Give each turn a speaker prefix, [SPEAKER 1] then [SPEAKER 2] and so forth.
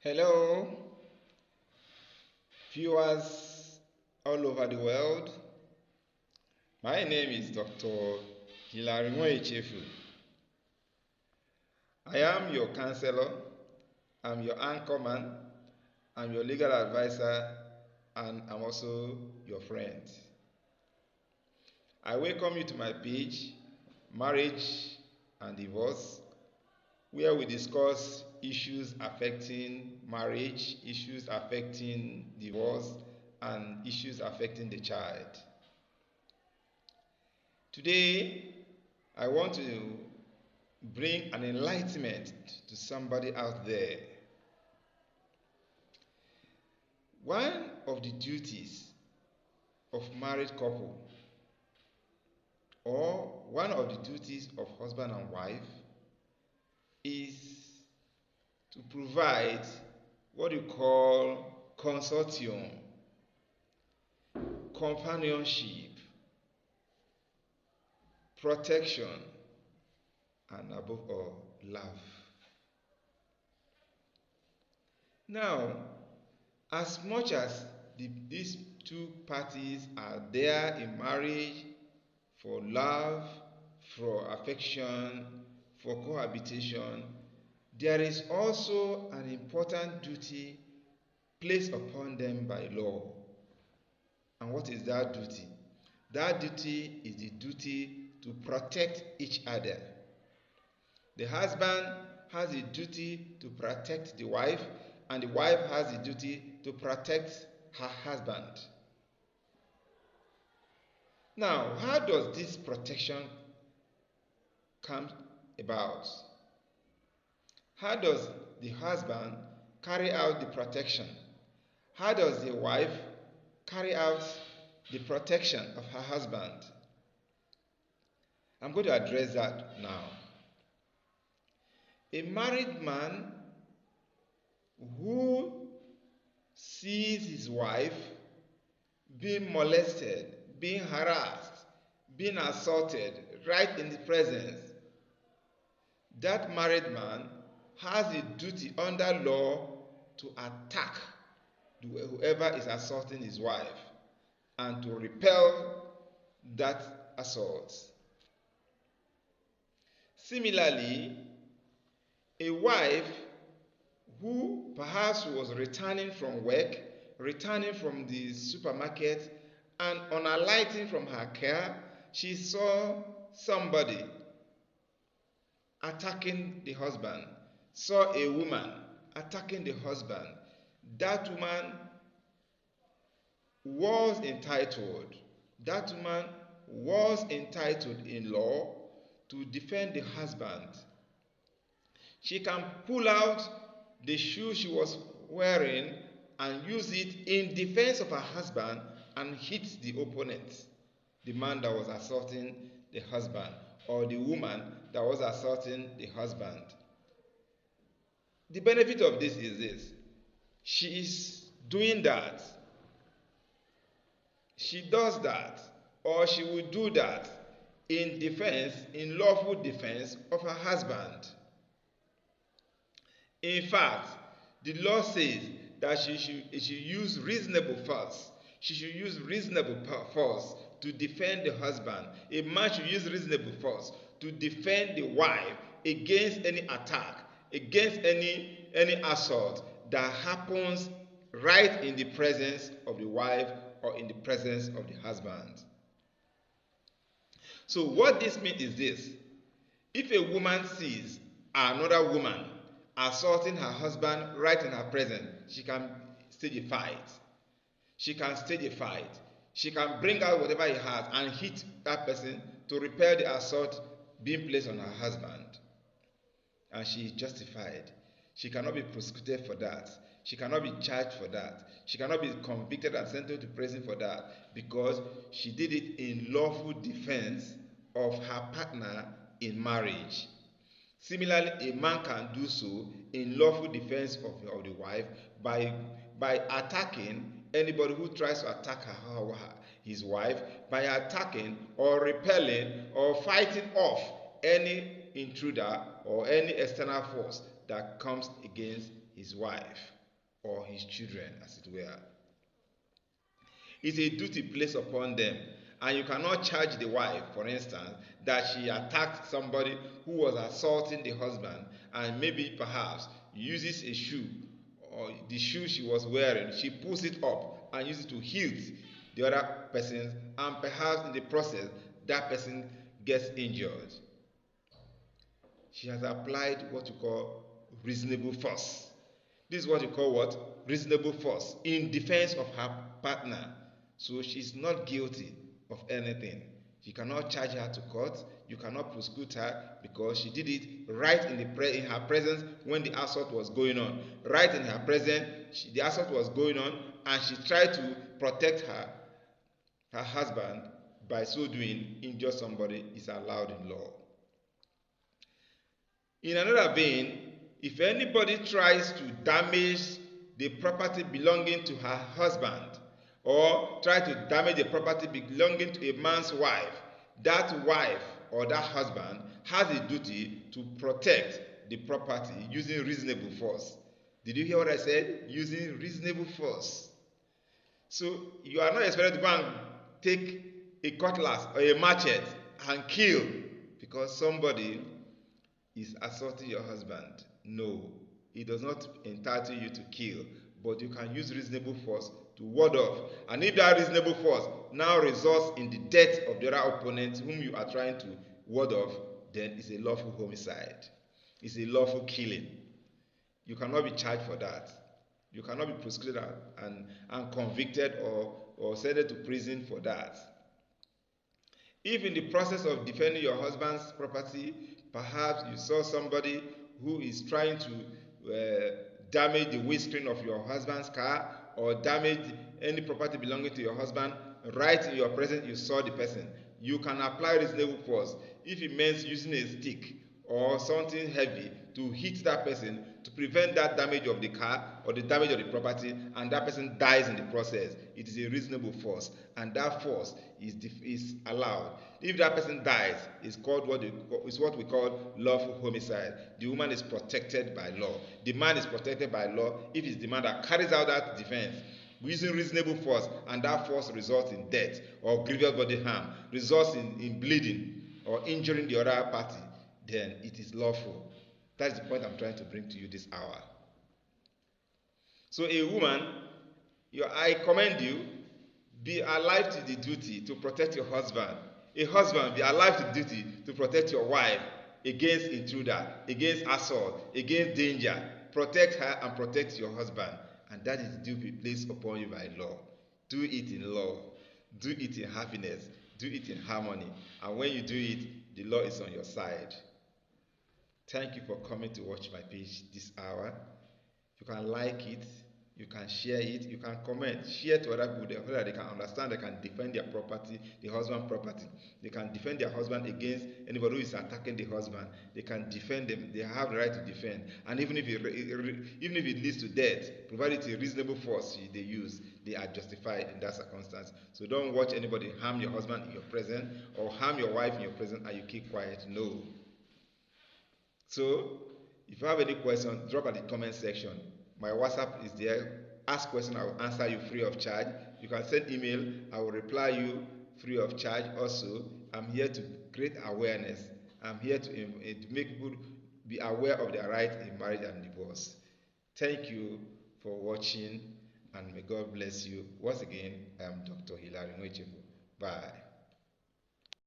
[SPEAKER 1] Hello, viewers all over the world. My name is Dr. Hilary Moechefu. I am your counselor, I'm your anchorman, I'm your legal advisor, and I'm also your friend. I welcome you to my page, Marriage and Divorce, where we discuss issues affecting marriage, issues affecting divorce, and issues affecting the child. Today, I want to bring an enlightenment to somebody out there. One of the duties of married couple, or one of the duties of husband and wife, is to provide what you call consortium, companionship, protection, and above all, love. Now, as much as these two parties are there in marriage for love, for affection, for cohabitation, there is also an important duty placed upon them by law. And what is that duty? That duty is the duty to protect each other. The husband has a duty to protect the wife, and the wife has a duty to protect her husband. Now, how does this protection come about? How does the husband carry out the protection? How does the wife carry out the protection of her husband? I'm going to address that now. A married man who sees his wife being molested, being harassed, being assaulted right in the presence, that married man has a duty under law to attack whoever is assaulting his wife and to repel that assault. Similarly, a wife who perhaps was returning from work, returning from the supermarket, and on alighting from her car, she saw somebody attacking the husband, saw a woman attacking the husband. That woman was entitled, that woman was entitled in law to defend the husband. She can pull out the shoe she was wearing and use it in defense of her husband and hit the opponent, the man that was assaulting the husband, or the woman that was assaulting the husband. The benefit of this is this: she is doing that, she does that, or she will do that in defense, in lawful defense of her husband. In fact, the law says that she should use reasonable force. She should use reasonable force to defend the husband. A man should use reasonable force to defend the wife against any attack, against any assault that happens right in the presence of the wife or in the presence of the husband. So what this means is this: if a woman sees another woman assaulting her husband right in her presence, she can stage a fight. She can stage a fight. She can bring out whatever he has and hit that person to repel the assault being placed on her husband. And she is justified. She cannot be prosecuted for that. She cannot be charged for that. She cannot be convicted and sentenced to prison for that, because she did it in lawful defense of her partner in marriage. Similarly, a man can do so in lawful defense of the wife by attacking anybody who tries to attack his wife, by attacking or repelling or fighting off any intruder or any external force that comes against his wife or his children, as it were. It's a duty placed upon them. And you cannot charge the wife, for instance, that she attacked somebody who was assaulting the husband, and maybe perhaps uses a shoe, or the shoe she was wearing, she pulls it up and uses it to hit the other person, and perhaps in the process that person gets injured. She has applied what you call reasonable force. This is what you call what? Reasonable force in defense of her partner. So she's not guilty of anything. You cannot charge her to court. You cannot prosecute her because she did it right in her presence when the assault was going on. Right in her presence, the assault was going on, and she tried to protect her husband. By so doing, injure somebody is allowed in law. In another vein, if anybody tries to damage the property belonging to her husband, or try to damage the property belonging to a man's wife, that wife or that husband has a duty to protect the property using reasonable force. Did you hear what I said? Using reasonable force. So you are not expected to go and take a cutlass or a machete and kill because somebody is assaulting your husband. No, it does not entitle you to kill, but you can use reasonable force to ward off. And if that reasonable force now results in the death of the other opponent whom you are trying to ward off, then it's a lawful homicide. It's a lawful killing. You cannot be charged for that. You cannot be prosecuted and convicted or sent to prison for that. If in the process of defending your husband's property, perhaps you saw somebody who is trying to damage the windscreen of your husband's car or damage any property belonging to your husband, right in your presence you saw the person, you can apply reasonable force. If it means using a stick or something heavy to hit that person to prevent that damage of the car or the damage of the property, and that person dies in the process, it is a reasonable force, and that force is allowed. If that person dies, it's what we call lawful homicide. The woman is protected by law. The man is protected by law if it's the man that carries out that defense using reasonable force, and that force results in death or grievous bodily harm, results in bleeding or injuring the other party, then it is lawful. That is the point I'm trying to bring to you this hour. So a woman, I commend you, be alive to the duty to protect your husband. A husband, be alive to the duty to protect your wife against intruder, against assault, against danger. Protect her and protect your husband. And that is duty placed upon you by law. Do it in love. Do it in happiness. Do it in harmony. And when you do it, the law is on your side. Thank you for coming to watch my page this hour. You can like it, you can share it, you can comment, share to other people so that they can understand, they can defend their property, the husband property. They can defend their husband against anybody who is attacking the husband. They can defend them, they have the right to defend. And even if it leads to death, provided it's a reasonable force they use, they are justified in that circumstance. So don't watch anybody harm your husband in your presence or harm your wife in your presence and you keep quiet. No. So, if you have any questions, drop at the comment section. My WhatsApp is there. Ask questions, I will answer you free of charge. You can send email, I will reply you free of charge. Also, I'm here to create awareness. I'm here to make people be aware of their rights in marriage and divorce. Thank you for watching, and may God bless you. Once again, I am Dr. Hilary Nwechefu. Bye.